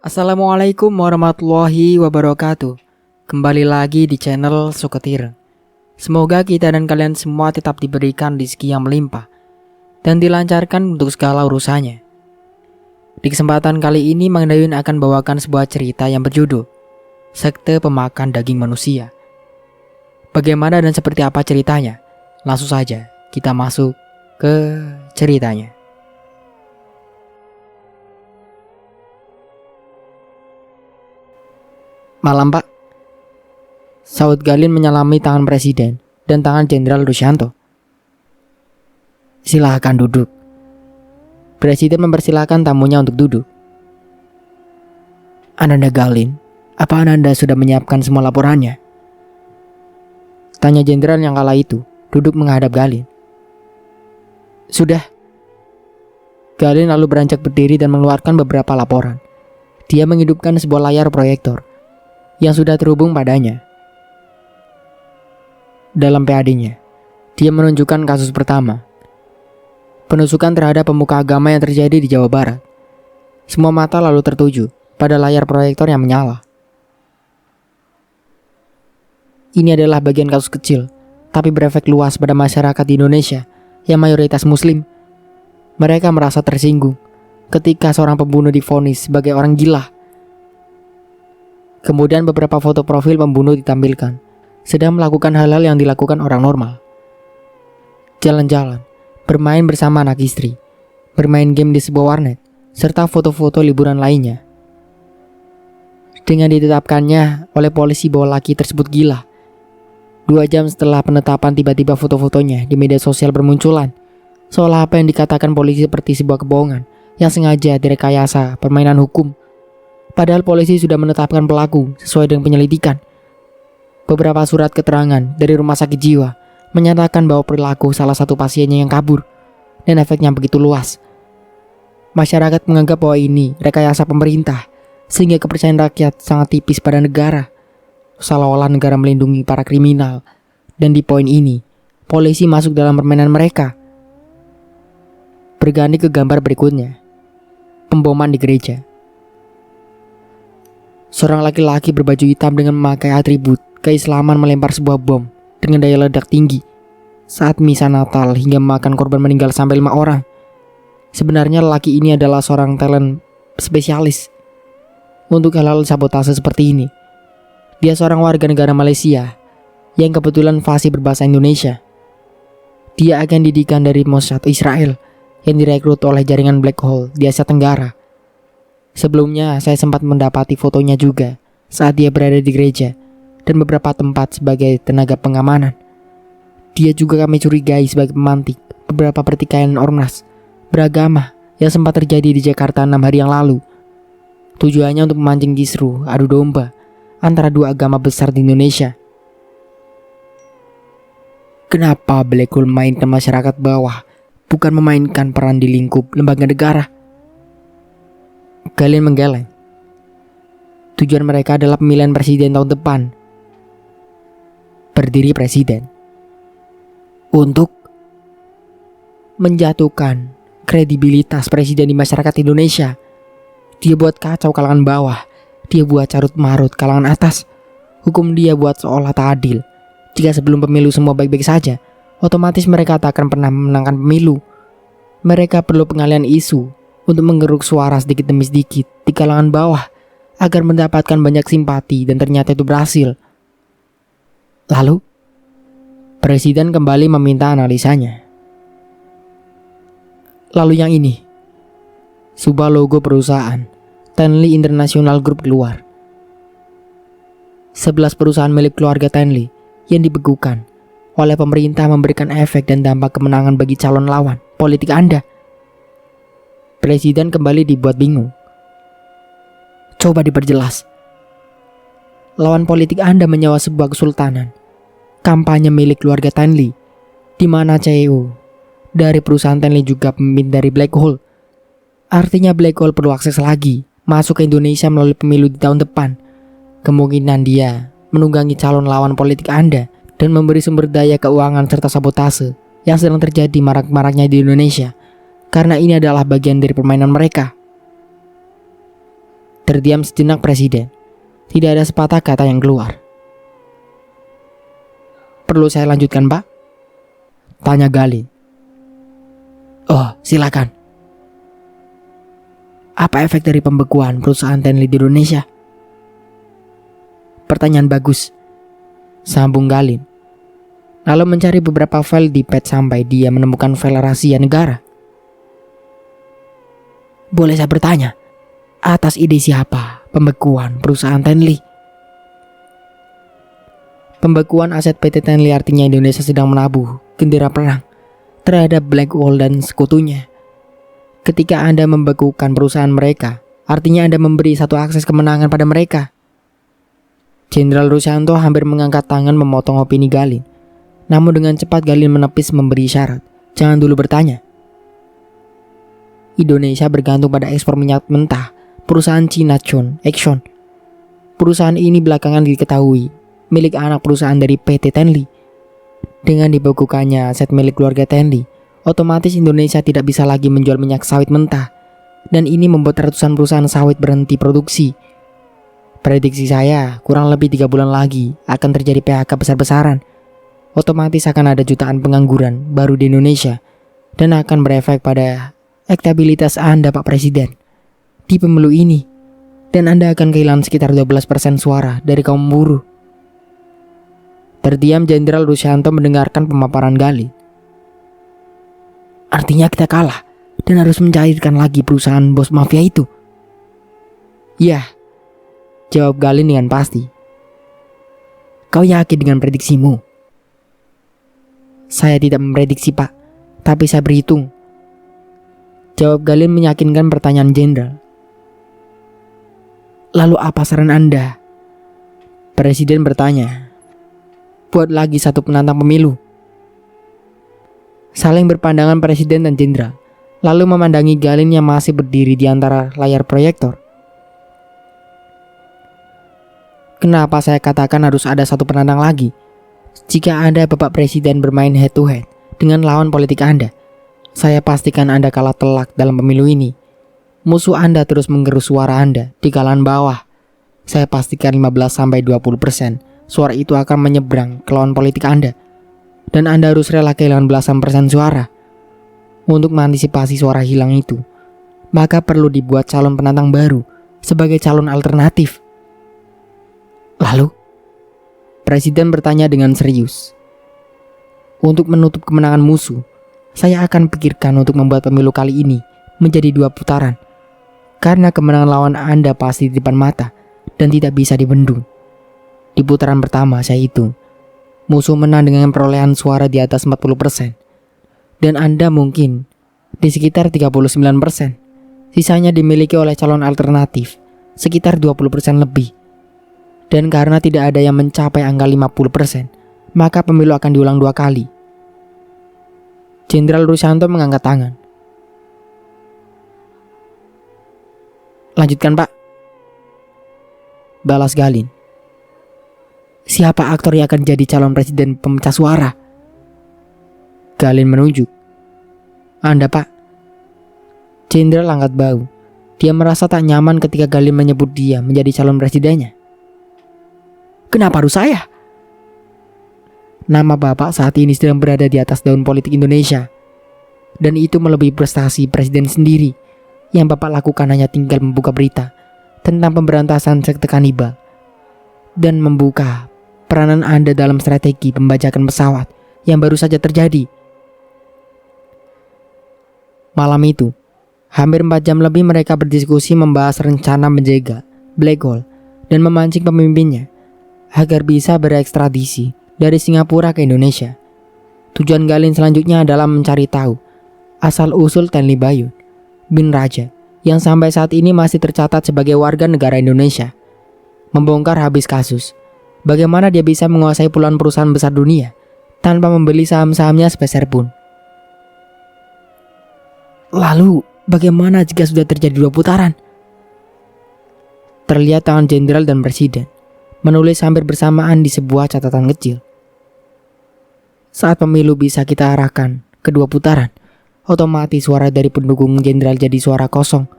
Assalamualaikum warahmatullahi wabarakatuh. Kembali lagi di channel Suketir. Semoga kita dan kalian semua tetap diberikan rezeki yang melimpah dan dilancarkan untuk segala urusannya. Di kesempatan kali ini Mang Dayun akan bawakan sebuah cerita yang berjudul Sekte Pemakan Daging Manusia. Bagaimana dan seperti apa ceritanya? Langsung saja kita masuk ke ceritanya. Malam Pak, Saud Galin menyalami tangan Presiden dan tangan Jenderal Rusyanto. Silakan duduk. Presiden mempersilahkan tamunya untuk duduk. Ananda Galin, apa Ananda sudah menyiapkan semua laporannya? Tanya Jenderal yang kala itu, duduk menghadap Galin. Sudah. Galin lalu beranjak berdiri dan mengeluarkan beberapa laporan. Dia menghidupkan sebuah layar proyektor yang sudah terhubung padanya. Dalam PAD-nya, dia menunjukkan kasus pertama, penusukan terhadap pemuka agama yang terjadi di Jawa Barat. Semua mata lalu tertuju pada layar proyektor yang menyala. Ini adalah bagian kasus kecil, tapi berefek luas pada masyarakat di Indonesia yang mayoritas Muslim. Mereka merasa tersinggung ketika seorang pembunuh divonis sebagai orang gila. Kemudian beberapa foto profil pembunuh ditampilkan, sedang melakukan hal-hal yang dilakukan orang normal. Jalan-jalan, bermain bersama anak istri, bermain game di sebuah warnet, serta foto-foto liburan lainnya. Dengan ditetapkannya oleh polisi bahwa laki tersebut gila, 2 jam setelah penetapan tiba-tiba foto-fotonya di media sosial bermunculan, seolah apa yang dikatakan polisi seperti sebuah kebohongan yang sengaja direkayasa permainan hukum. Padahal polisi sudah menetapkan pelaku sesuai dengan penyelidikan. Beberapa surat keterangan dari rumah sakit jiwa menyatakan bahwa perilaku salah satu pasiennya yang kabur dan efeknya begitu luas. Masyarakat menganggap bahwa ini rekayasa pemerintah sehingga kepercayaan rakyat sangat tipis pada negara, seolah-olah negara melindungi para kriminal. Dan di poin ini, polisi masuk dalam permainan mereka. Berganti ke gambar berikutnya, pemboman di gereja. Seorang laki-laki berbaju hitam dengan memakai atribut keislaman melempar sebuah bom dengan daya ledak tinggi saat misa Natal hingga memakan korban meninggal sampai 5 orang. Sebenarnya lelaki ini adalah seorang talent spesialis untuk hal-hal sabotase seperti ini. Dia seorang warga negara Malaysia yang kebetulan fasih berbahasa Indonesia. Dia agen didikan dari Mossad Israel yang direkrut oleh jaringan Black Hole di Asia Tenggara. Sebelumnya saya sempat mendapati fotonya juga saat dia berada di gereja dan beberapa tempat sebagai tenaga pengamanan. Dia juga kami curigai sebagai pemantik beberapa pertikaian ormas beragama yang sempat terjadi di Jakarta 6 hari yang lalu. Tujuannya untuk memancing kisruh adu domba antara 2 agama besar di Indonesia. Kenapa Black Hole mainkan masyarakat bawah, bukan memainkan peran di lingkup lembaga negara? Galin menggeleng. Tujuan mereka adalah pemilihan presiden tahun depan. Berdiri presiden untuk menjatuhkan kredibilitas presiden di masyarakat Indonesia. Dia buat kacau kalangan bawah, dia buat carut marut kalangan atas. Hukum dia buat seolah tak adil. Jika sebelum pemilu semua baik-baik saja, otomatis mereka tak akan pernah memenangkan pemilu. Mereka perlu pengalihan isu untuk menggeruk suara sedikit demi sedikit di kalangan bawah agar mendapatkan banyak simpati, dan ternyata itu berhasil. Lalu, Presiden kembali meminta analisanya. Lalu yang ini, sebuah logo perusahaan Tenley International Group keluar. 11 perusahaan milik keluarga Tenley yang dibekukan oleh pemerintah memberikan efek dan dampak kemenangan bagi calon lawan politik Anda. Presiden kembali dibuat bingung. Coba diperjelas. Lawan politik Anda menyewa sebuah kesultanan, kampanye milik keluarga Tenley, di mana CEO dari perusahaan Tenley juga pemimpin dari Black Hole. Artinya Black Hole perlu akses lagi masuk ke Indonesia melalui pemilu di tahun depan. Kemungkinan dia menunggangi calon lawan politik Anda dan memberi sumber daya keuangan serta sabotase yang sedang terjadi marak-maraknya di Indonesia, karena ini adalah bagian dari permainan mereka. Terdiam sejenak presiden. Tidak ada sepatah kata yang keluar. "Perlu saya lanjutkan, Pak?" tanya Galin. "Oh, silakan." "Apa efek dari pembekuan perusahaan Tenli di Indonesia?" "Pertanyaan bagus," sambung Galin. Lalu mencari beberapa file di pad sampai dia menemukan file rahasia negara. "Boleh saya bertanya, atas ide siapa pembekuan perusahaan Tenli?" Pembekuan aset PT Tenli artinya Indonesia sedang menabuh gendera perang terhadap Blackwall dan sekutunya. Ketika Anda membekukan perusahaan mereka, artinya Anda memberi satu akses kemenangan pada mereka. Jenderal Rusyanto hampir mengangkat tangan memotong opini Galin. Namun dengan cepat Galin menepis memberi isyarat, jangan dulu bertanya. Indonesia bergantung pada ekspor minyak mentah perusahaan Cina Exxon. Perusahaan ini belakangan diketahui milik anak perusahaan dari PT Tenli. Dengan dibekukannya aset milik keluarga Tenli, otomatis Indonesia tidak bisa lagi menjual minyak sawit mentah. Dan ini membuat ratusan perusahaan sawit berhenti produksi. Prediksi saya, kurang lebih 3 bulan lagi akan terjadi PHK besar-besaran. Otomatis akan ada jutaan pengangguran baru di Indonesia dan akan berefek pada elektabilitas Anda, Pak Presiden, di pemilu ini. Dan Anda akan kehilangan sekitar 12% suara dari kaum buruh. Terdiam Jenderal Rusyanto mendengarkan pemaparan Galin. "Artinya kita kalah dan harus mencairkan lagi perusahaan bos mafia itu?" "Ya," jawab Galin dengan pasti. "Kau yakin dengan prediksimu?" "Saya tidak memprediksi, Pak, tapi saya berhitung," jawab Galin meyakinkan pertanyaan jenderal. "Lalu apa saran Anda?" Presiden bertanya. "Buat lagi satu penantang pemilu." Saling berpandangan presiden dan jenderal, lalu memandangi Galin yang masih berdiri di antara layar proyektor. "Kenapa saya katakan harus ada satu penantang lagi? Jika Anda, Bapak Presiden, bermain head to head dengan lawan politik Anda, saya pastikan Anda kalah telak dalam pemilu ini. Musuh Anda terus menggerus suara Anda di kalangan bawah. Saya pastikan 15-20% suara itu akan menyeberang ke lawan politik Anda. Dan Anda harus rela kehilangan belasan persen suara. Untuk mengantisipasi suara hilang itu, maka perlu dibuat calon penantang baru sebagai calon alternatif." "Lalu?" Presiden bertanya dengan serius. "Untuk menutup kemenangan musuh, saya akan pikirkan untuk membuat pemilu kali ini menjadi 2 putaran. Karena kemenangan lawan Anda pasti di depan mata dan tidak bisa dibendung. Di putaran pertama saya hitung, musuh menang dengan perolehan suara di atas 40%. Dan Anda mungkin di sekitar 39%. Sisanya dimiliki oleh calon alternatif, sekitar 20% lebih. Dan karena tidak ada yang mencapai angka 50%, maka pemilu akan diulang 2 kali." Jenderal Rusyanto mengangkat tangan. "Lanjutkan, Pak," balas Galin. "Siapa aktor yang akan jadi calon presiden pemecah suara?" Galin menunjuk. "Anda, Pak." Jenderal angkat bahu. Dia merasa tak nyaman ketika Galin menyebut dia menjadi calon presidennya. "Kenapa harus saya?" "Nama Bapak saat ini sedang berada di atas daun politik Indonesia. Dan itu melebihi prestasi presiden sendiri. Yang Bapak lakukan hanya tinggal membuka berita tentang pemberantasan sekte kanibal dan membuka peranan Anda dalam strategi pembajakan pesawat yang baru saja terjadi." Malam itu, hampir 4 jam lebih mereka berdiskusi membahas rencana menjaga Blackwall dan memancing pemimpinnya agar bisa berekstradisi dari Singapura ke Indonesia. Tujuan Galin selanjutnya adalah mencari tahu asal-usul Tenli Bayun bin Raja yang sampai saat ini masih tercatat sebagai warga negara Indonesia. Membongkar habis kasus, bagaimana dia bisa menguasai puluhan perusahaan besar dunia tanpa membeli saham-sahamnya sepeser pun. Lalu, bagaimana jika sudah terjadi 2 putaran? Terlihat tangan jenderal dan presiden menulis hampir bersamaan di sebuah catatan kecil. Saat pemilu bisa kita arahkan ke 2 putaran, otomatis suara dari pendukung jenderal jadi suara kosong.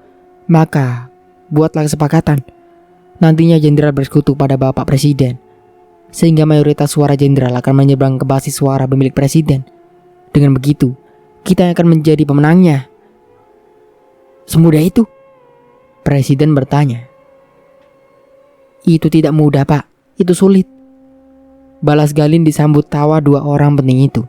Maka, buatlah kesepakatan. Nantinya jenderal bersekutu pada Bapak Presiden, sehingga mayoritas suara jenderal akan menyeberang ke basis suara pemilik presiden. Dengan begitu, kita akan menjadi pemenangnya. Semudah itu? Presiden bertanya. Itu tidak mudah, Pak. Itu sulit. Balas Galin disambut tawa dua orang penting itu.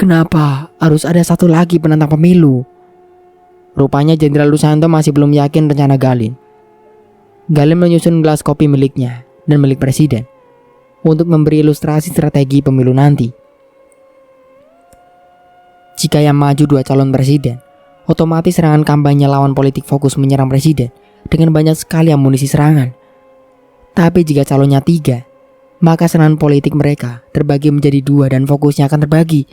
Kenapa harus ada satu lagi penantang pemilu? Rupanya Jenderal Lusanto masih belum yakin rencana Galin. Galin menyusun gelas kopi miliknya dan milik presiden untuk memberi ilustrasi strategi pemilu nanti. Jika yang maju dua calon presiden, otomatis serangan kampanye lawan politik fokus menyerang presiden dengan banyak sekali amunisi serangan. Tapi jika calonnya 3, maka serangan politik mereka terbagi menjadi 2 dan fokusnya akan terbagi.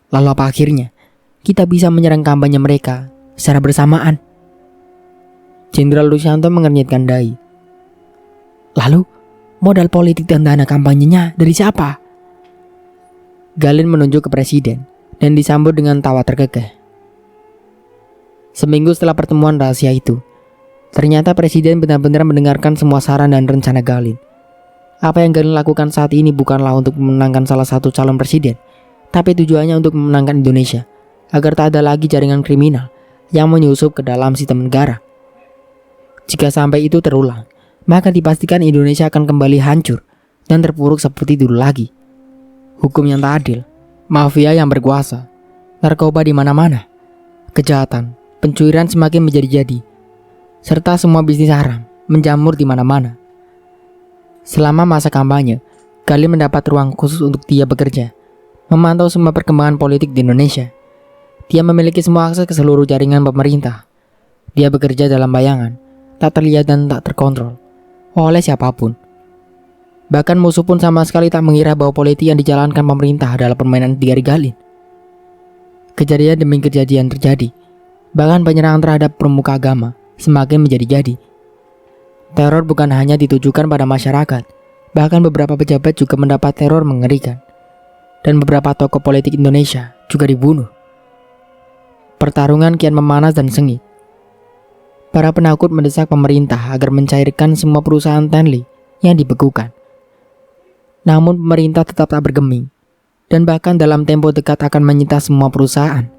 Lalu apa akhirnya? Kita bisa menyerang kampanye mereka secara bersamaan. Jenderal Lusanto mengernyitkan dahi. Lalu, modal politik dan dana kampanyenya dari siapa? Galin menunjuk ke presiden dan disambut dengan tawa terkekeh. Seminggu setelah pertemuan rahasia itu, ternyata presiden benar-benar mendengarkan semua saran dan rencana Galin. Apa yang Galin lakukan saat ini bukanlah untuk memenangkan salah satu calon presiden, tapi tujuannya untuk memenangkan Indonesia, agar tak ada lagi jaringan kriminal yang menyusup ke dalam sistem negara. Jika sampai itu terulang, maka dipastikan Indonesia akan kembali hancur dan terpuruk seperti dulu lagi. Hukum yang tak adil, mafia yang berkuasa, narkoba di mana-mana, kejahatan, pencurian semakin menjadi-jadi, serta semua bisnis haram menjamur di mana-mana. Selama masa kampanye, Galin mendapat ruang khusus untuk dia bekerja, memantau semua perkembangan politik di Indonesia. Dia memiliki semua akses ke seluruh jaringan pemerintah. Dia bekerja dalam bayangan, tak terlihat dan tak terkontrol oleh siapapun. Bahkan musuh pun sama sekali tak mengira bahwa politik yang dijalankan pemerintah adalah permainan di jari Galin. Kejadian demi kejadian terjadi. Bahkan penyerangan terhadap pemuka agama semakin menjadi-jadi. Teror bukan hanya ditujukan pada masyarakat, bahkan beberapa pejabat juga mendapat teror mengerikan. Dan beberapa tokoh politik Indonesia juga dibunuh. Pertarungan kian memanas dan sengit. Para penakut mendesak pemerintah agar mencairkan semua perusahaan Tenli yang dibekukan. Namun pemerintah tetap tak bergeming, dan bahkan dalam tempo dekat akan menyita semua perusahaan.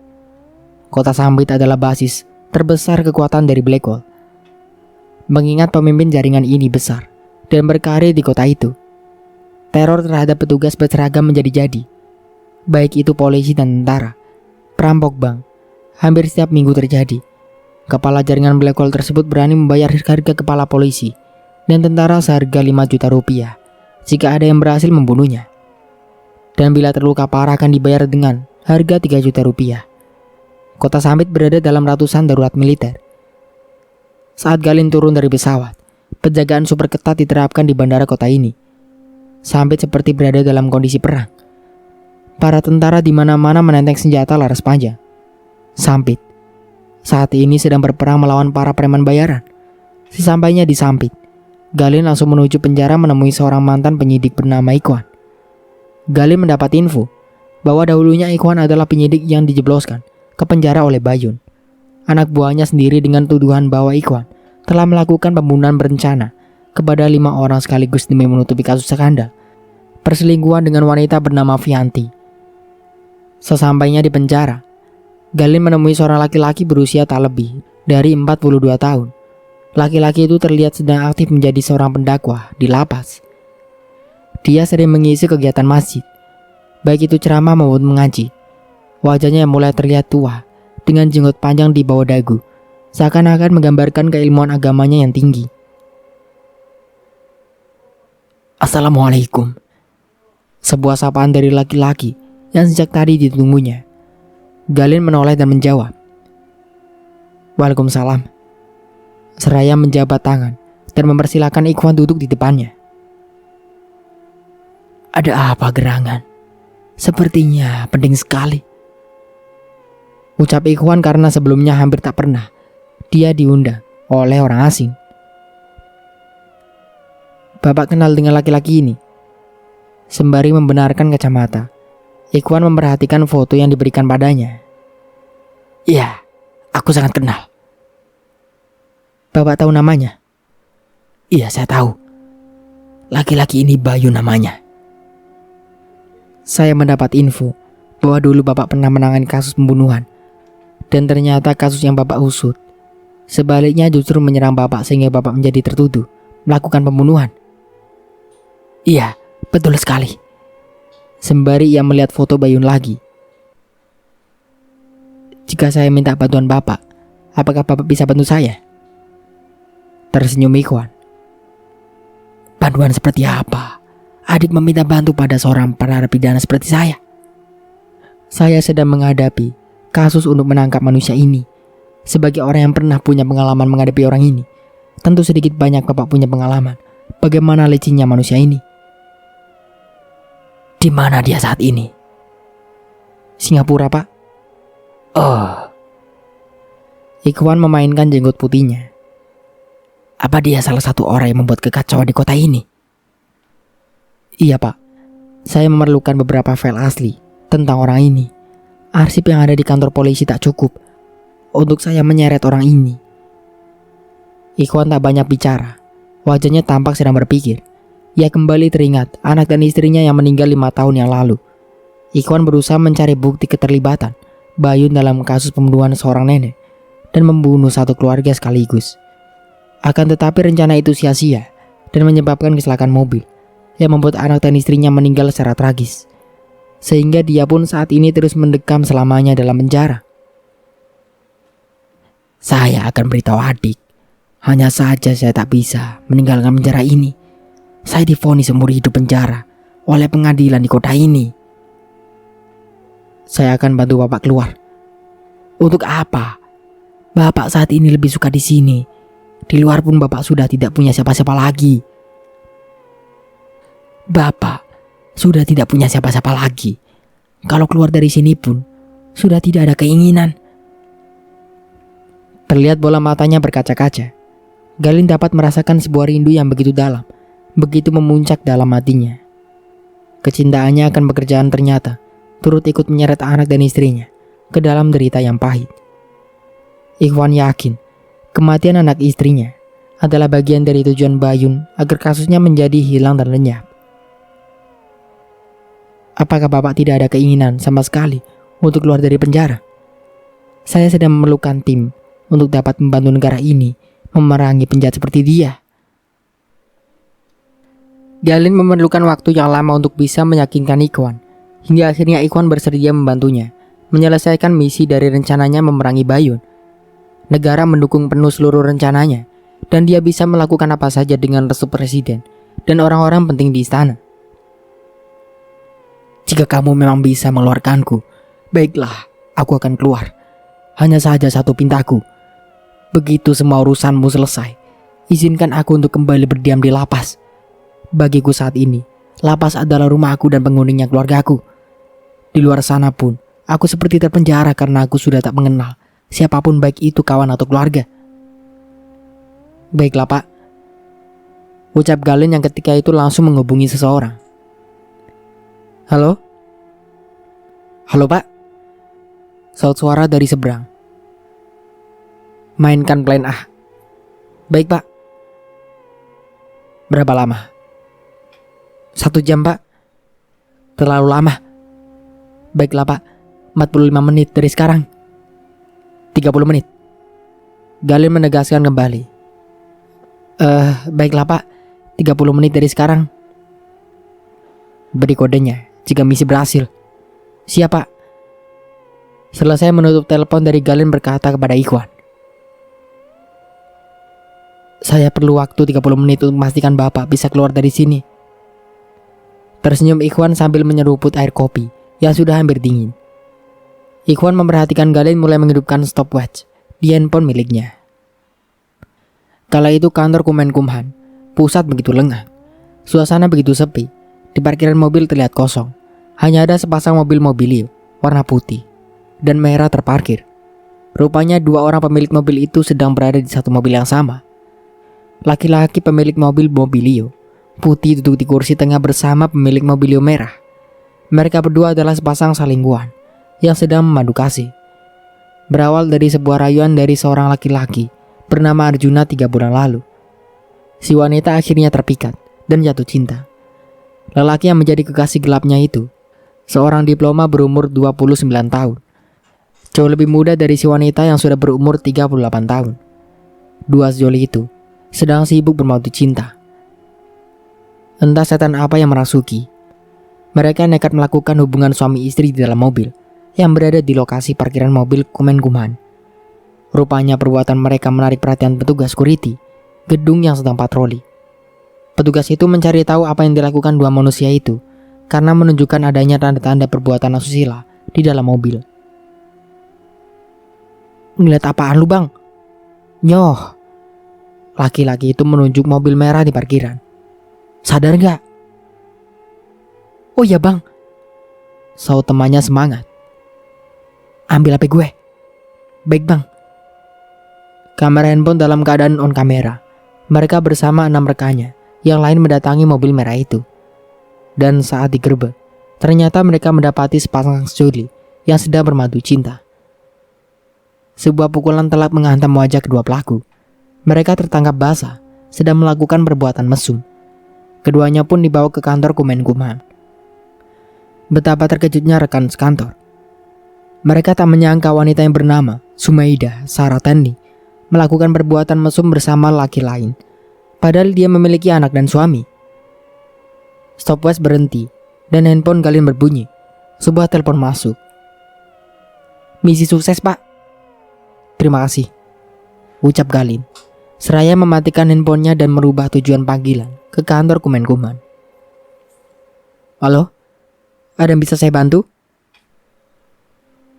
Kota Sambit adalah basis terbesar kekuatan dari Black Hole. Mengingat pemimpin jaringan ini besar dan berkarir di kota itu, teror terhadap petugas berseragam menjadi-jadi. Baik itu polisi dan tentara, perampok bank, hampir setiap minggu terjadi. Kepala jaringan Black Hole tersebut berani membayar harga kepala polisi dan tentara seharga 5 juta rupiah jika ada yang berhasil membunuhnya. Dan bila terluka parah akan dibayar dengan harga 3 juta rupiah. Kota Sambit berada dalam ratusan darurat militer. Saat Galin turun dari pesawat, penjagaan super ketat diterapkan di bandara kota ini. Sambit seperti berada dalam kondisi perang. Para tentara di mana-mana menenteng senjata laras panjang. Sambit saat ini sedang berperang melawan para preman bayaran. Sesampainya di Sambit, Galin langsung menuju penjara menemui seorang mantan penyidik bernama Ikhwan. Galin mendapat info bahwa dahulunya Ikhwan adalah penyidik yang dijebloskan ke penjara oleh Bayun, anak buahnya sendiri, dengan tuduhan bahwa Ikhwan telah melakukan pembunuhan berencana kepada 5 orang sekaligus demi menutupi kasus skandal perselingkuhan dengan wanita bernama Vianti. Sesampainya di penjara, Galin menemui seorang laki-laki berusia tak lebih dari 42 tahun. Laki-laki itu terlihat sedang aktif menjadi seorang pendakwah di lapas. Dia sering mengisi kegiatan masjid, baik itu ceramah maupun mengaji. Wajahnya yang mulai terlihat tua, dengan jenggot panjang di bawah dagu, seakan-akan menggambarkan keilmuan agamanya yang tinggi. Assalamualaikum. Sebuah sapaan dari laki-laki yang sejak tadi ditunggunya. Galin menoleh dan menjawab, Waalaikumsalam. Seraya menjabat tangan dan mempersilahkan Ikhwan duduk di depannya. Ada apa gerangan? Sepertinya penting sekali, ucap Ikhwan karena sebelumnya hampir tak pernah dia diundang oleh orang asing. Bapak kenal dengan laki-laki ini? Sembari membenarkan kacamata, Ikhwan memperhatikan foto yang diberikan padanya. Ya, aku Aku sangat kenal. Bapak tahu namanya? Iya, saya tahu. Laki-laki ini Bayu namanya. Saya mendapat info bahwa dulu Bapak pernah menangani kasus pembunuhan. Dan ternyata kasus yang Bapak usut sebaliknya justru menyerang Bapak sehingga Bapak menjadi tertuduh melakukan pembunuhan. Iya, betul sekali. Sembari ia melihat foto Bayun lagi. Jika saya minta bantuan Bapak, apakah Bapak bisa bantu saya? Tersenyum Ikhwan. Bantuan seperti apa? Adik meminta bantu pada seorang narapidana seperti saya. Saya sedang menghadapi kasus untuk menangkap manusia ini. Sebagai orang yang pernah punya pengalaman menghadapi orang ini, tentu sedikit banyak Bapak punya pengalaman bagaimana licinnya manusia ini. Di mana dia saat ini? Singapura, Pak. Oh. Ikhwan memainkan jenggot putihnya. Apa dia salah satu orang yang membuat kekacauan di kota ini? Iya, Pak. Saya memerlukan beberapa file asli tentang orang ini. Arsip yang ada di kantor polisi tak cukup untuk saya menyeret orang ini. Ikhwan tak banyak bicara. Wajahnya tampak sedang berpikir. Ia kembali teringat anak dan istrinya yang meninggal 5 tahun yang lalu. Ikhwan berusaha mencari bukti keterlibatan Bayun dalam kasus pembunuhan seorang nenek dan membunuh satu keluarga sekaligus. Akan tetapi rencana itu sia-sia dan menyebabkan kecelakaan mobil yang membuat anak dan istrinya meninggal secara tragis. Sehingga dia pun saat ini terus mendekam selamanya dalam penjara. Saya akan beritahu adik. Hanya saja saya tak bisa meninggalkan penjara ini. Saya divonis seumur hidup penjara oleh pengadilan di kota ini. Saya akan bantu Bapak keluar. Untuk apa? Bapak saat ini lebih suka di sini. Di luar pun Bapak sudah tidak punya siapa-siapa lagi. Bapak sudah tidak punya siapa-siapa lagi. Kalau keluar dari sini pun sudah tidak ada keinginan. Terlihat bola matanya berkaca-kaca. Galin dapat merasakan sebuah rindu yang begitu dalam, begitu memuncak dalam hatinya. Kecintaannya akan pekerjaan ternyata turut ikut menyeret anak dan istrinya ke dalam derita yang pahit. Ikhwan yakin kematian anak istrinya adalah bagian dari tujuan Bayun agar kasusnya menjadi hilang dan lenyap. Apakah Bapak tidak ada keinginan sama sekali untuk keluar dari penjara? Saya sedang memerlukan tim untuk dapat membantu negara ini memerangi penjahat seperti dia. Galin memerlukan waktu yang lama untuk bisa meyakinkan Ikhwan. Hingga akhirnya Ikhwan bersedia membantunya menyelesaikan misi dari rencananya memerangi Bayun. Negara mendukung penuh seluruh rencananya, dan dia bisa melakukan apa saja dengan restu presiden dan orang-orang penting di istana. Jika kamu memang bisa mengeluarkanku, baiklah, aku akan keluar. Hanya saja satu pintaku. Begitu semua urusanmu selesai, izinkan aku untuk kembali berdiam di lapas. Bagiku saat ini, lapas adalah rumahku dan penghuninya keluargaku. Di luar sana pun, aku seperti terpenjara karena aku sudah tak mengenal siapapun, baik itu kawan atau keluarga. Baiklah, Pak, ucap Galin yang ketika itu langsung menghubungi seseorang. Halo? Halo, Pak? Saut suara dari seberang. Mainkan plan A. Baik, Pak. Berapa lama? 1 jam, Pak. Terlalu lama. Baiklah, Pak. 45 menit dari sekarang. 30 menit. Galin menegaskan kembali. Baiklah, Pak. 30 menit dari sekarang. Beri kodenya jika misi berhasil. Siap, Pak. Selesai menutup telepon dari Galin berkata kepada Ikhwan. Saya perlu waktu 30 menit untuk memastikan Bapak bisa keluar dari sini. Tersenyum Ikhwan sambil menyeruput air kopi yang sudah hampir dingin. Ikhwan memperhatikan Galin mulai menghidupkan stopwatch di handphone miliknya. Kala itu kantor Kemenkumham pusat begitu lengah. Suasana begitu sepi. Di parkiran mobil terlihat kosong. Hanya ada sepasang mobil Mobilio warna putih dan merah terparkir. Rupanya 2 orang pemilik mobil itu sedang berada di satu mobil yang sama. Laki-laki pemilik mobil Mobilio putih duduk di kursi tengah bersama pemilik Mobilio merah. Mereka berdua adalah sepasang selingkuhan yang sedang memadu kasih. Berawal dari sebuah rayuan dari seorang laki-laki bernama Arjuna 3 bulan lalu. Si wanita akhirnya terpikat dan jatuh cinta. Lelaki yang menjadi kekasih gelapnya itu seorang diploma berumur 29 tahun. Jauh lebih muda dari si wanita yang sudah berumur 38 tahun. Dua sejoli itu sedang sibuk bermadu cinta. Entah setan apa yang merasuki. Mereka nekat melakukan hubungan suami istri di dalam mobil yang berada di lokasi parkiran mobil Kemenkumham. Rupanya perbuatan mereka menarik perhatian petugas security gedung yang sedang patroli. Petugas itu mencari tahu apa yang dilakukan dua manusia itu karena menunjukkan adanya tanda-tanda perbuatan asusila di dalam mobil. "Ngeliat apaan lu, Bang?" "Nyoh." Laki-laki itu menunjuk mobil merah di parkiran. "Sadar gak?" "Oh iya, Bang," saut temannya semangat. "Ambil HP gue." "Baik, Bang." Kamera handphone dalam keadaan on kamera. Mereka bersama 6 rekannya yang lain mendatangi mobil merah itu. Dan saat digerebek, ternyata mereka mendapati sepasang sejoli yang sedang bermadu cinta. Sebuah pukulan telak menghantam wajah kedua pelaku. Mereka tertangkap basah, sedang melakukan perbuatan mesum. Keduanya pun dibawa ke kantor Kemenkumham. Betapa terkejutnya rekan sekantor. Mereka tak menyangka wanita yang bernama Sumaidah Saratandi melakukan perbuatan mesum bersama laki lain, padahal dia memiliki anak dan suami. Stopwatch berhenti dan handphone Galin berbunyi. Sebuah telepon masuk. "Misi sukses, Pak." "Terima kasih," ucap Galin, seraya mematikan handphonenya dan merubah tujuan panggilan ke kantor Kemenkumham. "Halo, ada yang bisa saya bantu?"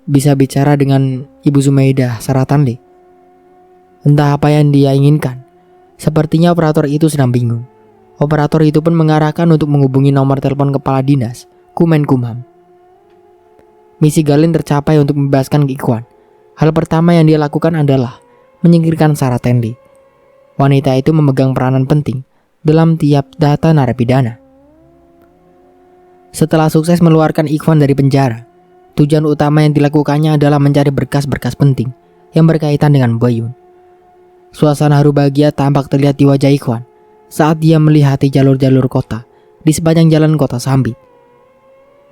Bisa bicara dengan Ibu Sumaidah Saratandi. Entah apa yang dia inginkan. Sepertinya operator itu sedang bingung. Operator itu pun mengarahkan untuk menghubungi nomor telepon kepala dinas Kemenkumham. Misi Galin tercapai untuk membebaskan Ikhwan. Hal pertama yang dia lakukan adalah menyingkirkan Saratandi. Wanita itu memegang peranan penting dalam tiap data narapidana. Setelah sukses mengeluarkan Ikhwan dari penjara, tujuan utama yang dilakukannya adalah mencari berkas-berkas penting yang berkaitan dengan Bayun. Suasana haru bahagia tampak terlihat di wajah Ikhwan saat dia melihati jalur-jalur kota di sepanjang jalan kota Sambit.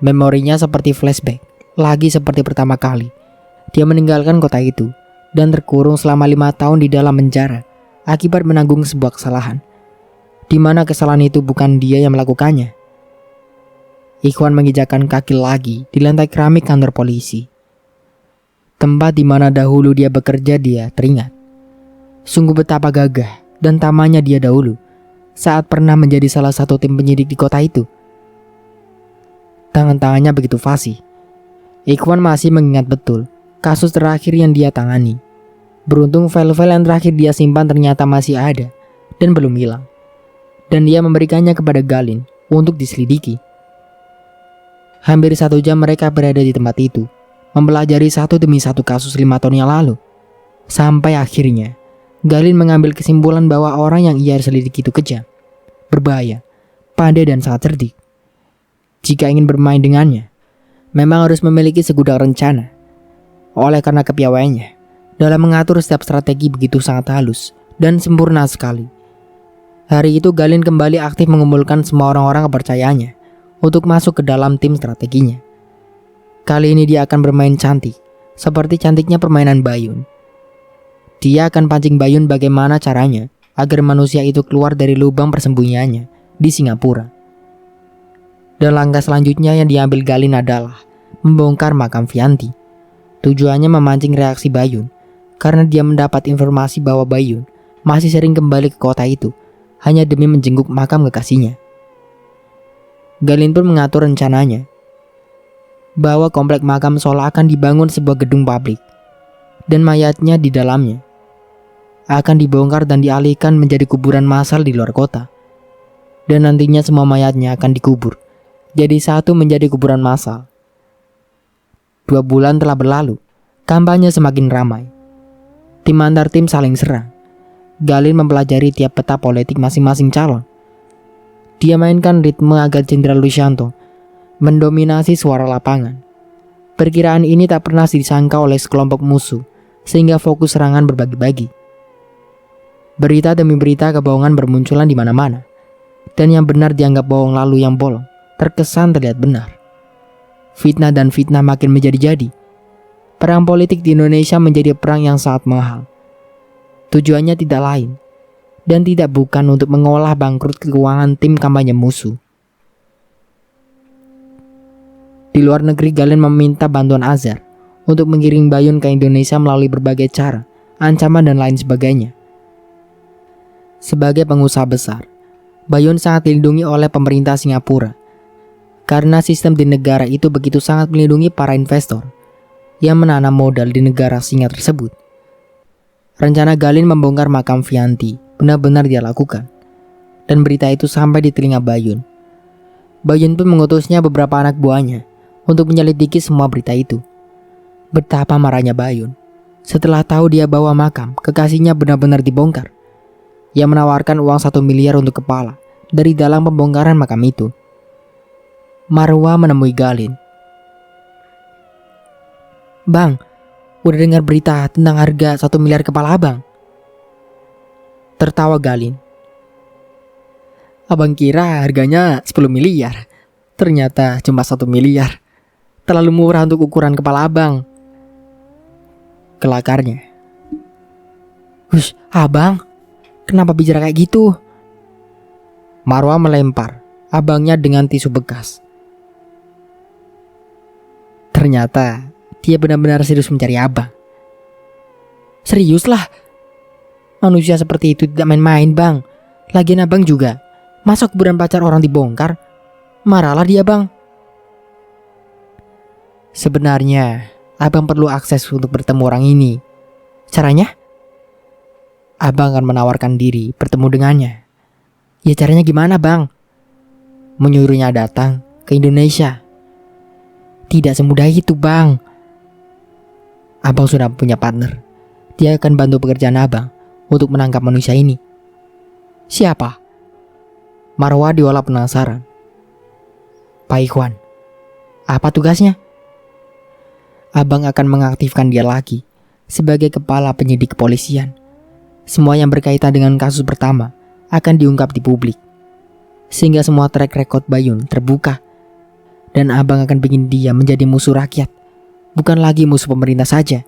Memorinya seperti flashback, lagi seperti pertama kali dia meninggalkan kota itu dan terkurung selama 5 tahun di dalam penjara akibat menanggung sebuah kesalahan, di mana kesalahan itu bukan dia yang melakukannya. Ikhwan menginjakkan kaki lagi di lantai keramik kantor polisi. Tempat di mana dahulu dia bekerja, dia teringat. Sungguh betapa gagah dan tamannya dia dahulu saat pernah menjadi salah satu tim penyidik di kota itu. Tangan-tangannya begitu fasih. Ikhwan masih mengingat betul kasus terakhir yang dia tangani. Beruntung file-file yang terakhir dia simpan ternyata masih ada dan belum hilang. Dan dia memberikannya kepada Galin untuk diselidiki. Hampir 1 jam mereka berada di tempat itu, mempelajari satu demi satu kasus 5 tahun yang lalu. Sampai akhirnya Galin mengambil kesimpulan bahwa orang yang ia selidiki itu kejam, berbahaya, pandai dan sangat cerdik. Jika ingin bermain dengannya, memang harus memiliki segudang rencana. Oleh karena kepiawaiannya dalam mengatur setiap strategi begitu sangat halus dan sempurna sekali. Hari itu Galin kembali aktif mengumpulkan semua orang-orang kepercayaannya untuk masuk ke dalam tim strateginya. Kali ini dia akan bermain cantik, seperti cantiknya permainan Bayun. Dia akan pancing Bayun bagaimana caranya agar manusia itu keluar dari lubang persembunyiannya di Singapura. Dan langkah selanjutnya yang diambil Galin adalah membongkar makam Vianti. Tujuannya memancing reaksi Bayun karena dia mendapat informasi bahwa Bayun masih sering kembali ke kota itu hanya demi menjenguk makam kekasihnya. Galin pun mengatur rencananya bahwa komplek makam Sola akan dibangun sebuah gedung publik dan mayatnya di dalamnya akan dibongkar dan dialihkan menjadi kuburan massal di luar kota. Dan nantinya semua mayatnya akan dikubur jadi satu menjadi kuburan massal. 2 bulan telah berlalu, kampanye semakin ramai. Tim antar tim saling serang. Galin mempelajari tiap peta politik masing-masing calon. Dia mainkan ritme agar Jenderal Lucianto mendominasi suara lapangan. Perkiraan ini tak pernah disangka oleh sekelompok musuh, sehingga fokus serangan berbagi-bagi. Berita demi berita kebohongan bermunculan di mana-mana, dan yang benar dianggap bohong lalu yang bolong terkesan terlihat benar. Fitnah dan fitnah makin menjadi-jadi. Perang politik di Indonesia menjadi perang yang sangat mahal. Tujuannya tidak lain dan tidak bukan untuk mengolah bangkrut keuangan tim kampanye musuh. Di luar negeri, Galen meminta bantuan Azhar untuk mengirim Bayon ke Indonesia melalui berbagai cara, ancaman dan lain sebagainya. Sebagai pengusaha besar, Bayon sangat dilindungi oleh pemerintah Singapura karena sistem di negara itu begitu sangat melindungi para investor yang menanam modal di negara Singa tersebut. Rencana Galen membongkar makam Vianti benar-benar dia lakukan, dan berita itu sampai di telinga Bayon. Bayon pun mengutusnya beberapa anak buahnya untuk menyelidiki semua berita itu. Betapa marahnya Bayon setelah tahu dia bawa makam kekasihnya benar-benar dibongkar. Ia menawarkan uang 1 miliar untuk kepala dari dalam pembongkaran makam itu. Marwa menemui Galen. "Bang, udah dengar berita tentang harga 1 miliar kepala abang?" Tertawa Galen. "Abang kira harganya 10 miliar. Ternyata cuma 1 miliar. Terlalu murah untuk ukuran kepala abang," kelakarnya. "Hush, abang, kenapa bicara kayak gitu?" Marwa melempar abangnya dengan tisu bekas. Ternyata dia benar-benar serius mencari abang. "Serius lah, manusia seperti itu tidak main-main bang. Lagian abang juga, masa kuburan pacar orang dibongkar? Marahlah dia bang." "Sebenarnya abang perlu akses untuk bertemu orang ini. Caranya? Abang akan menawarkan diri bertemu dengannya." "Ya caranya gimana bang?" "Menyuruhnya datang ke Indonesia." "Tidak semudah itu bang. Abang sudah punya partner. Dia akan bantu pekerjaan abang untuk menangkap manusia ini." "Siapa?" Marwa diolah penasaran. "Pak Ikhwan." "Apa tugasnya?" "Abang akan mengaktifkan dia lagi sebagai kepala penyidik kepolisian. Semua yang berkaitan dengan kasus pertama akan diungkap di publik, sehingga semua track record Bayon terbuka. Dan abang akan bikin dia menjadi musuh rakyat, bukan lagi musuh pemerintah saja."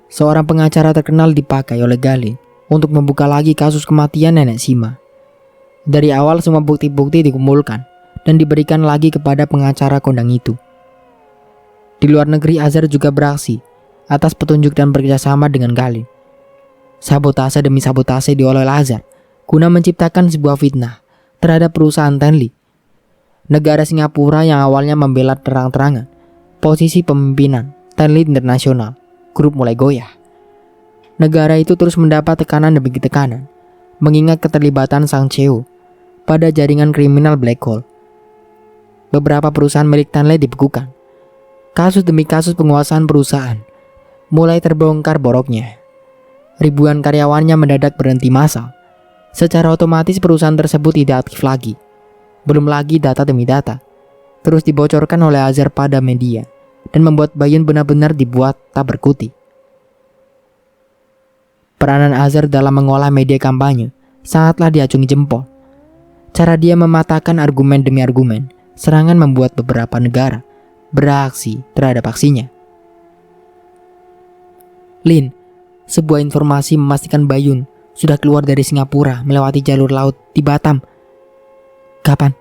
Seorang pengacara terkenal dipakai oleh Galen untuk membuka lagi kasus kematian nenek Sima. Dari awal semua bukti-bukti dikumpulkan dan diberikan lagi kepada pengacara kondang itu. Di luar negeri, Azhar juga beraksi atas petunjuk dan bekerjasama dengan Galen. Sabotase demi sabotase diolah oleh Azhar guna menciptakan sebuah fitnah terhadap perusahaan Tenli. Negara Singapura yang awalnya membela terang-terangan posisi pemimpinan Tenli Internasional, grup mulai goyah. Negara itu terus mendapat tekanan demi tekanan, mengingat keterlibatan Sang Cheo pada jaringan kriminal Black Hole. Beberapa perusahaan milik Tenli dibekukan. Kasus demi kasus penguasaan perusahaan mulai terbongkar boroknya. Ribuan karyawannya mendadak berhenti massal. Secara otomatis perusahaan tersebut tidak aktif lagi. Belum lagi data demi data terus dibocorkan oleh Azhar pada media dan membuat Bayon benar-benar dibuat tak berkutik. Peranan Azhar dalam mengolah media kampanye sangatlah diacungi jempol. Cara dia mematahkan argumen demi argumen serangan membuat beberapa negara beraksi terhadap aksinya. "Lin, sebuah informasi memastikan Bayon sudah keluar dari Singapura melewati jalur laut di Batam." "Kapan?"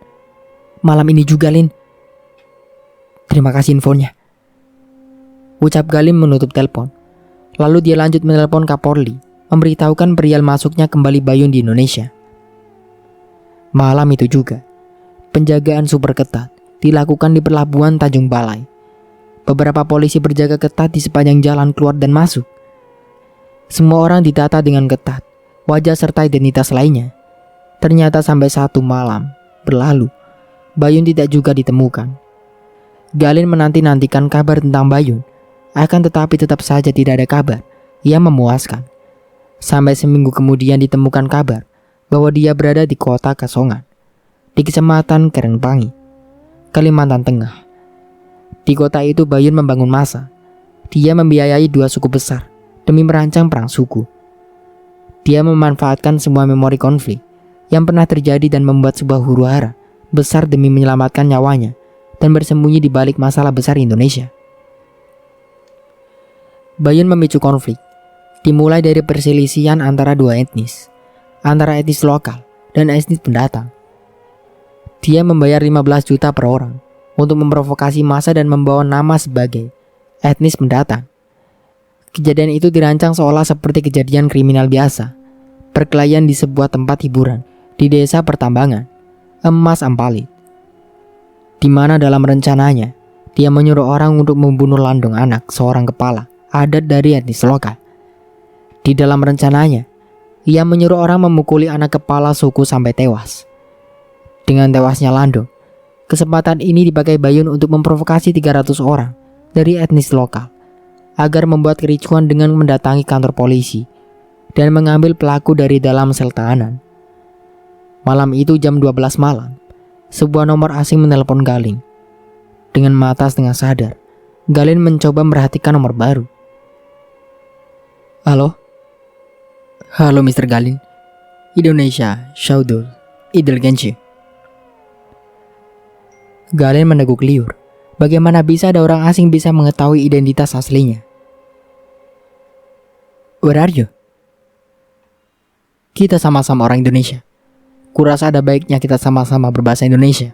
"Malam ini juga, Lin." "Terima kasih infonya," ucap Galen menutup telepon. Lalu dia lanjut menelepon Kapolri, memberitahukan perihal masuknya kembali Bayon di Indonesia. Malam itu juga, penjagaan super ketat dilakukan di pelabuhan Tanjung Balai. Beberapa polisi berjaga ketat di sepanjang jalan keluar dan masuk. Semua orang ditata dengan ketat, wajah serta identitas lainnya. Ternyata sampai 1 malam berlalu, Bayon tidak juga ditemukan. Galen menanti-nantikan kabar tentang Bayon, akan tetapi tetap saja tidak ada kabar yang memuaskan. Sampai seminggu kemudian ditemukan kabar bahwa dia berada di kota Kasongan, di kecamatan Kerengpangi, Kalimantan Tengah. Di kota itu Bayun membangun massa. Dia membiayai 2 suku besar demi merancang perang suku. Dia memanfaatkan semua memori konflik yang pernah terjadi dan membuat sebuah huru-hara besar demi menyelamatkan nyawanya dan bersembunyi di balik masalah besar Indonesia. Bayun memicu konflik, dimulai dari perselisihan antara 2 etnis, antara etnis lokal dan etnis pendatang. Dia membayar 15 juta per orang untuk memprovokasi massa dan membawa nama sebagai etnis pendatang. Kejadian itu dirancang seolah seperti kejadian kriminal biasa, perkelahian di sebuah tempat hiburan di desa pertambangan, Emas Ampalit, di mana dalam rencananya dia menyuruh orang untuk membunuh Landung Anak, seorang kepala adat dari etnis lokal. Di dalam rencananya, ia menyuruh orang memukuli anak kepala suku sampai tewas. Dengan tewasnya Landung, kesempatan ini dipakai Bayun untuk memprovokasi 300 orang dari etnis lokal agar membuat kericuhan dengan mendatangi kantor polisi dan mengambil pelaku dari dalam sel tahanan. Malam itu jam 12 malam, sebuah nomor asing menelepon Galin. Dengan mata setengah sadar, Galin mencoba memperhatikan nomor baru. Halo? Halo Mr. Galin. Indonesia, Shaudul, Idul Genci. Galin meneguk liur. Bagaimana bisa ada orang asing bisa mengetahui identitas aslinya? Where are you? Kita sama-sama orang Indonesia. Kurasa ada baiknya kita sama-sama berbahasa Indonesia.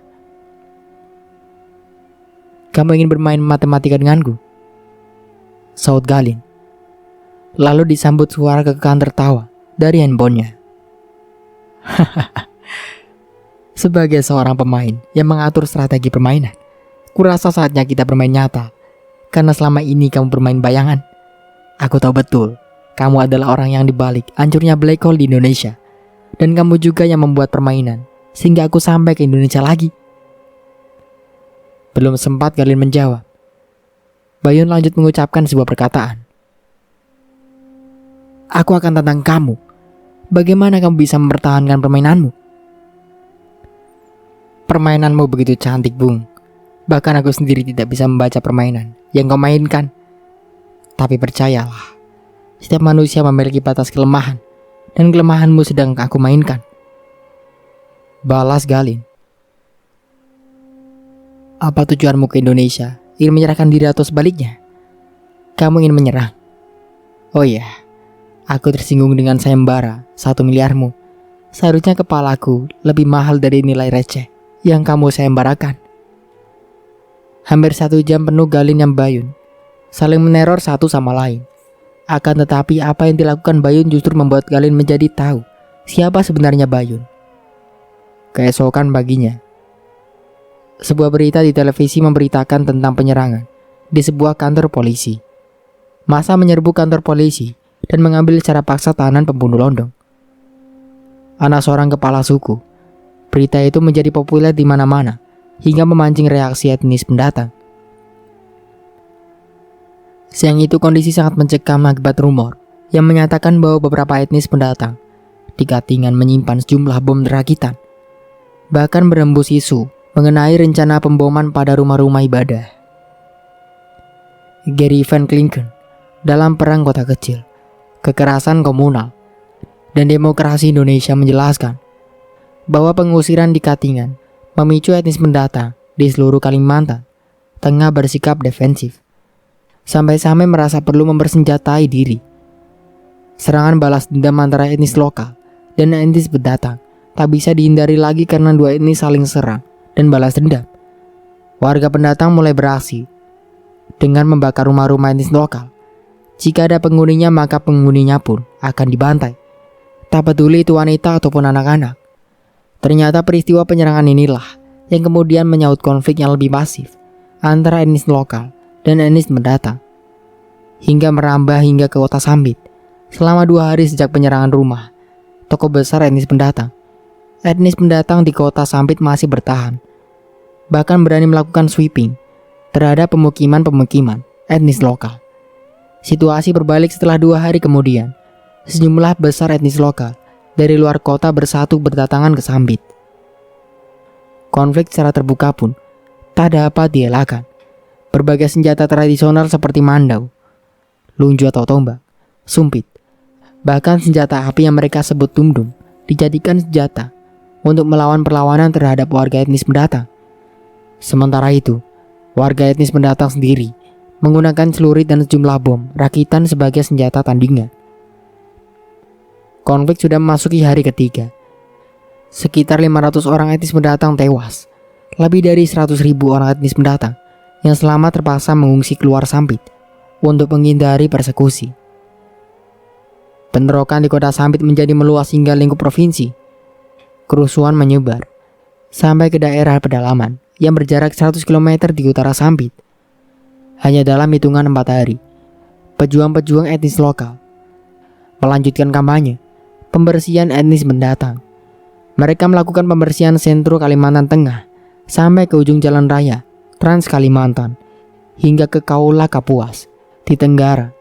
Kamu ingin bermain matematika denganku? Saud Galin. Lalu disambut suara kekekan tertawa dari handphonenya. Sebagai seorang pemain yang mengatur strategi permainan, kurasa saatnya kita bermain nyata. Karena selama ini kamu bermain bayangan. Aku tahu betul, kamu adalah orang yang dibalik hancurnya black hole di Indonesia. Dan kamu juga yang membuat permainan sehingga aku sampai ke Indonesia lagi. Belum sempat Galin menjawab, Bayun lanjut mengucapkan sebuah perkataan. Aku akan tantang kamu. Bagaimana kamu bisa mempertahankan permainanmu? Permainanmu begitu cantik, Bung. Bahkan aku sendiri tidak bisa membaca permainan yang kau mainkan. Tapi percayalah, setiap manusia memiliki batas kelemahan. Dan kelemahanmu sedang aku mainkan. Balas Galin. Apa tujuanmu ke Indonesia? Ingin menyerahkan diri atau sebaliknya? Kamu ingin menyerang? Oh iya, aku tersinggung dengan sayembara 1 miliarmu. Seharusnya kepalaku lebih mahal dari nilai receh yang kamu sayembarakan. Hampir 1 jam penuh Galin dan Bayun saling meneror satu sama lain. Akan tetapi apa yang dilakukan Bayun justru membuat Galin menjadi tahu siapa sebenarnya Bayun. Keesokan paginya, sebuah berita di televisi memberitakan tentang penyerangan di sebuah kantor polisi. Massa menyerbu kantor polisi dan mengambil secara paksa tahanan pembunuh Londong, anak seorang kepala suku. Berita itu menjadi populer di mana-mana hingga memancing reaksi etnis pendatang. Siang itu kondisi sangat mencekam akibat rumor yang menyatakan bahwa beberapa etnis pendatang di Katingan menyimpan sejumlah bom rakitan. Bahkan berembus isu mengenai rencana pemboman pada rumah-rumah ibadah. Gary Van Klinken dalam Perang Kota Kecil, Kekerasan Komunal, dan Demokrasi Indonesia menjelaskan bahwa pengusiran di Katingan memicu etnis pendatang di seluruh Kalimantan Tengah bersikap defensif. Sampai-sampai merasa perlu mempersenjatai diri. Serangan balas dendam antara etnis lokal dan etnis pendatang tak bisa dihindari lagi karena 2 etnis saling serang dan balas dendam. Warga pendatang mulai beraksi dengan membakar rumah-rumah etnis lokal. Jika ada penghuninya maka penghuninya pun akan dibantai. Tak peduli itu wanita ataupun anak-anak. Ternyata peristiwa penyerangan inilah yang kemudian menyaut konflik yang lebih masif antara etnis lokal dan etnis pendatang, hingga merambah hingga ke kota Sambit. Selama 2 hari sejak penyerangan rumah toko besar etnis pendatang di kota Sambit masih bertahan, bahkan berani melakukan sweeping terhadap pemukiman-pemukiman etnis lokal. Situasi berbalik setelah 2 hari kemudian. Sejumlah besar etnis lokal dari luar kota bersatu berdatangan ke Sambit. Konflik secara terbuka pun tak dapat dielakkan. Berbagai senjata tradisional seperti mandau, lunju atau tombak, sumpit, bahkan senjata api yang mereka sebut tumdum dijadikan senjata untuk melawan perlawanan terhadap warga etnis pendatang. Sementara itu, warga etnis pendatang sendiri menggunakan celurit dan sejumlah bom rakitan sebagai senjata tandingan. Konflik sudah memasuki hari ketiga. Sekitar 500 orang etnis pendatang tewas. Lebih dari 100.000 orang etnis pendatang yang selamat terpaksa mengungsi keluar Sampit untuk menghindari persekusi. Bentrokan di kota Sampit menjadi meluas hingga lingkup provinsi. Kerusuhan menyebar sampai ke daerah pedalaman yang berjarak 100 km di utara Sampit. Hanya dalam hitungan 4 hari, pejuang-pejuang etnis lokal melanjutkan kampanye pembersihan etnis pendatang. Mereka melakukan pembersihan sentro Kalimantan Tengah sampai ke ujung jalan raya Trans Kalimantan hingga ke Kaula Kapuas di Tenggara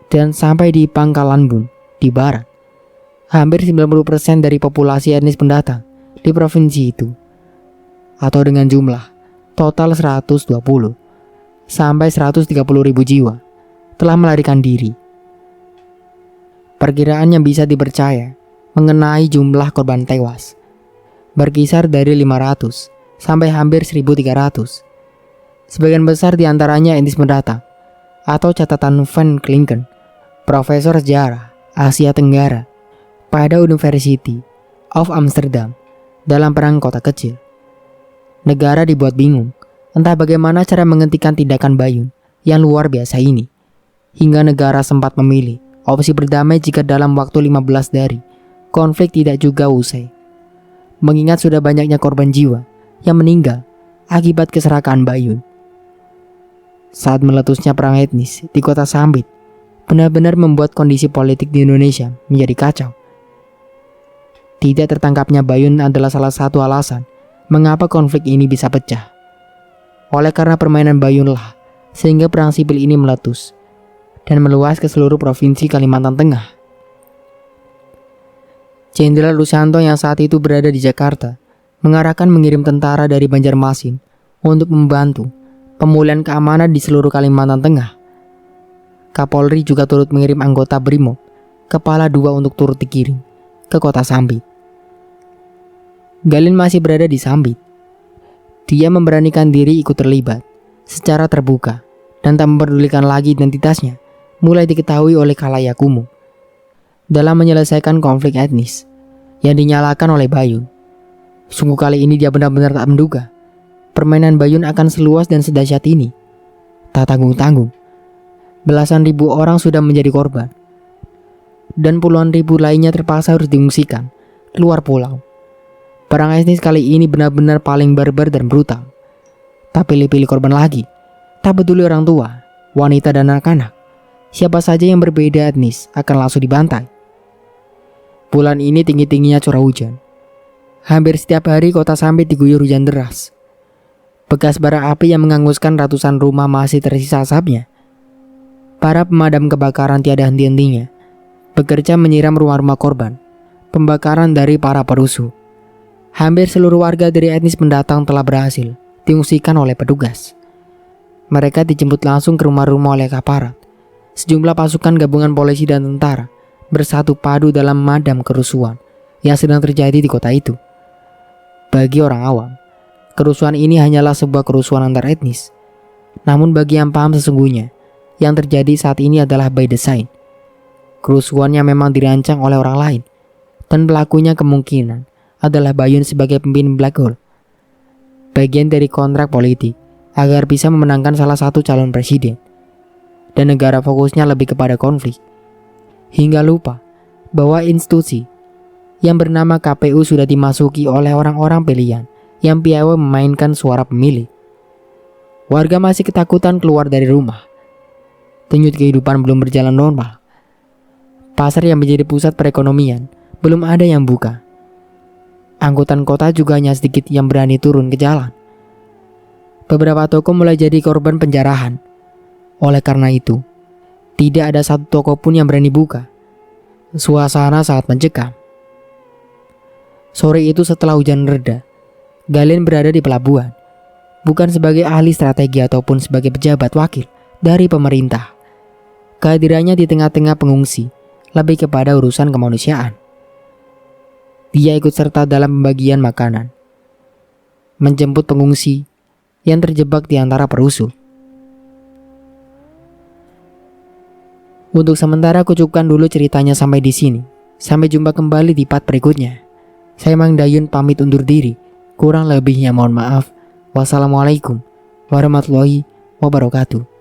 dan sampai di Pangkalan Bun di barat. Hampir 90% dari populasi etnis pendatang di provinsi itu, atau dengan jumlah total 120 sampai 130 ribu jiwa, telah melarikan diri. Perkiraan yang bisa dipercaya mengenai jumlah korban tewas berkisar dari 500 sampai hampir 1.300. Sebagian besar diantaranya etnis pendatang, atau catatan Van Klinken, profesor sejarah Asia Tenggara pada University of Amsterdam dalam perang kota kecil. Negara dibuat bingung entah bagaimana cara menghentikan tindakan Bayun yang luar biasa ini, hingga negara sempat memilih opsi berdamai jika dalam waktu 15 hari konflik tidak juga usai. Mengingat sudah banyaknya korban jiwa yang meninggal akibat keserakahan Bayun. Saat meletusnya perang etnis di kota Sampit benar-benar membuat kondisi politik di Indonesia menjadi kacau. Tidak tertangkapnya Bayun adalah salah satu alasan mengapa konflik ini bisa pecah. Oleh karena permainan Bayunlah sehingga perang sipil ini meletus dan meluas ke seluruh provinsi Kalimantan Tengah. Jenderal Rusanto yang saat itu berada di Jakarta mengarahkan mengirim tentara dari Banjarmasin untuk membantu pemulihan keamanan di seluruh Kalimantan Tengah. Kapolri juga turut mengirim anggota BRIMOB kepala 2 untuk turut dikirim ke kota Sampit. Galin masih berada di Sampit. Dia memberanikan diri ikut terlibat secara terbuka dan tak memperdulikan lagi identitasnya mulai diketahui oleh khalayak umum dalam menyelesaikan konflik etnis yang dinyalakan oleh Bayun. Sungguh kali ini dia benar-benar tak menduga permainan Bayun akan seluas dan sedahsyat ini. Tak tanggung-tanggung, belasan ribu orang sudah menjadi korban dan puluhan ribu lainnya terpaksa harus diungsikan keluar pulau. Perang etnis kali ini benar-benar paling barbar dan brutal. Tak pilih-pilih korban lagi. Tak peduli orang tua, wanita dan anak-anak. Siapa saja yang berbeda etnis akan langsung dibantai. Bulan ini tinggi-tingginya curah hujan. Hampir setiap hari kota Sampit diguyur hujan deras. Bekas bara api yang menghanguskan ratusan rumah masih tersisa asapnya. Para pemadam kebakaran tiada henti-hentinya bekerja menyiram rumah-rumah korban pembakaran dari para perusuh. Hampir seluruh warga dari etnis pendatang telah berhasil diungsikan oleh petugas. Mereka dijemput langsung ke rumah-rumah oleh aparat. Sejumlah pasukan gabungan polisi dan tentara bersatu padu dalam memadam kerusuhan yang sedang terjadi di kota itu. Bagi orang awam, kerusuhan ini hanyalah sebuah kerusuhan antar etnis. Namun bagi yang paham sesungguhnya, yang terjadi saat ini adalah by design. Kerusuhannya memang dirancang oleh orang lain, dan pelakunya kemungkinan adalah Bayun sebagai pemimpin Black Hole. Bagian dari kontrak politik agar bisa memenangkan salah satu calon presiden. Dan negara fokusnya lebih kepada konflik. Hingga lupa bahwa institusi yang bernama KPU sudah dimasuki oleh orang-orang pilihan yang piawai memainkan suara pemilih. Warga masih ketakutan keluar dari rumah. Denyut kehidupan belum berjalan normal. Pasar yang menjadi pusat perekonomian belum ada yang buka. Angkutan kota juga hanya sedikit yang berani turun ke jalan. Beberapa toko mulai jadi korban penjarahan. Oleh karena itu, tidak ada satu toko pun yang berani buka. Suasana sangat mencekam. Sore itu setelah hujan reda, Galin berada di pelabuhan. bukan sebagai ahli strategi ataupun sebagai pejabat wakil dari pemerintah. Kehadirannya di tengah-tengah pengungsi lebih kepada urusan kemanusiaan. Dia ikut serta dalam pembagian makanan, menjemput pengungsi yang terjebak di antara perusuh. Untuk sementara aku cukupkan dulu ceritanya sampai di sini. Sampai jumpa kembali di part berikutnya. Saya Mang Dayun pamit undur diri. Kurang lebihnya mohon maaf. Wassalamualaikum warahmatullahi wabarakatuh.